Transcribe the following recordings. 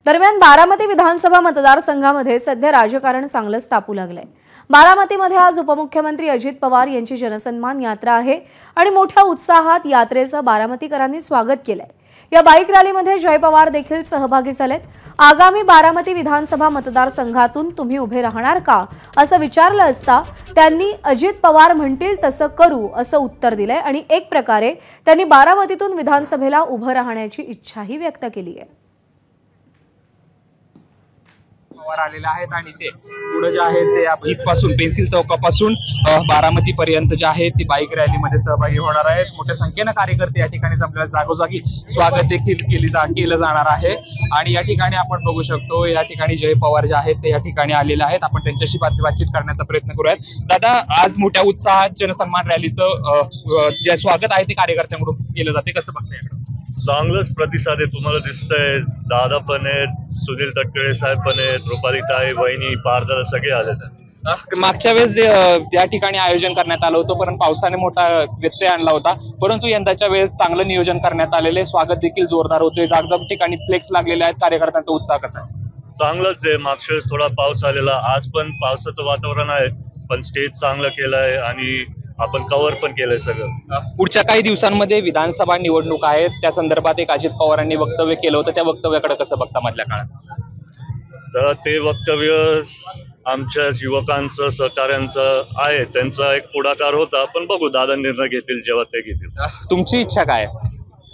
दरम्यान बारामती विधानसभा मतदारसंघामध्ये सध्या राजकारण चांगलंच तापू लागलंय। बारामतीमध्ये आज उपमुख्यमंत्री अजित पवार यांची जनसन्मान यात्रा आहे आणि मोठ्या उत्साहात यात्रेचं बारामतीकरांनी स्वागत केलंय। या बाईक रॅलीमध्ये जय पवार देखील सहभागी झालेत। आगामी बारामती विधानसभा मतदारसंघातून तुम्ही उभे राहणार का असं विचारलं असता त्यांनी अजित पवार म्हणतील तसं करू असं उत्तर दिलंय आणि एक प्रकारे त्यांनी बारामतीतून विधानसभेला उभं राहण्याची इच्छाही व्यक्त केली आहे। आलेले आहेत आणि ते पुढे जे आहे ते इथपासून पेन्सिल चौकापासून बारामती पर्यंत जे आहे ती बाईक रॅलीमध्ये सहभागी होणार आहेत। मोठ्या संख्येने कार्यकर्ते या ठिकाणी जमलेले, जागोजागी स्वागत देखील केलं जाणार आहे आणि या ठिकाणी आपण बघू शकतो या ठिकाणी जय पवार जे आहेत ते या ठिकाणी आलेले आहेत। आपण त्यांच्याशी बातचीत करण्याचा प्रयत्न करूयात। दादा, आज मोठ्या उत्साहात जनसन्मान रॅलीचं जे स्वागत आहे ते कार्यकर्त्यांकडून केलं जाते, कसं बघताय? चांगलाच प्रतिसाद आहे, तुम्हाला दिसतंय। दादा पण आहेत, सुनील तटकरे साहेब पण आहेत, रुपाली ताई, वहिनी, पारदादा सगळे आलेत। मागच्या वेळेस त्या ठिकाणी आयोजन करण्यात आलं होतं, परंतु पावसाने मोठा व्यत्यय आणला होता, परंतु यंदाच्या वेळेस चांगलं नियोजन करण्यात आलेले, स्वागत देखील जोरदार होतोय, जागजाग ठिकाणी फ्लेक्स लागलेले आहेत। कार्यकर्त्यांचा उत्साह कसा आहे? चांगलाच आहे। मागच्या वेळेस थोडा पाऊस आलेला, आज पण पावसाचं वातावरण आहे, पण स्टेज चांगलं केलंय आणि आपण कव्हर पण केलंय सगळं। पुढच्या काही दिवसांमध्ये विधानसभा निवडणूक आहेत, त्या संदर्भात एक अजित पवारांनी वक्तव्य केलं होतं, त्या वक्तव्याकडे कसं बघता मधल्या काळात? तर ते वक्तव्य आमच्या युवकांचं, सहकाऱ्यांचं आहे, त्यांचा एक पुढाकार होता, पण बघू दादा निर्णय घेतील जेव्हा ते घेतील। तुमची इच्छा काय?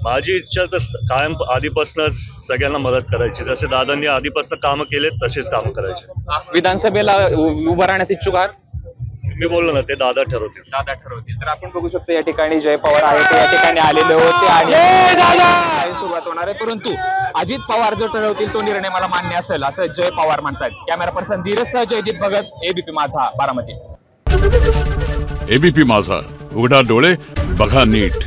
माझी इच्छा तर कायम आधीपासूनच सगळ्यांना मदत करायची, जसे दादांनी आधीपासून कामं केलेत तसेच कामं करायचे। विधानसभेला उभं राहण्यास इच्छुक आहात? मी बोललो ना, ते दादा ठरवतील। तर आपण बघू शकतो या ठिकाणी जय पवार आहे ते या ठिकाणी आलेले होते आणि सुरुवात होणार आहे, परंतु अजित पवार जो ठरवतील तो निर्णय मला मान्य असेल असं जय पवार म्हणतात। कॅमेरा पर्सन धीरज सह जयदीप भगत, एबीपी माझा, बारामती। एबीपी माझा, उघडा डोळे बघा नीट।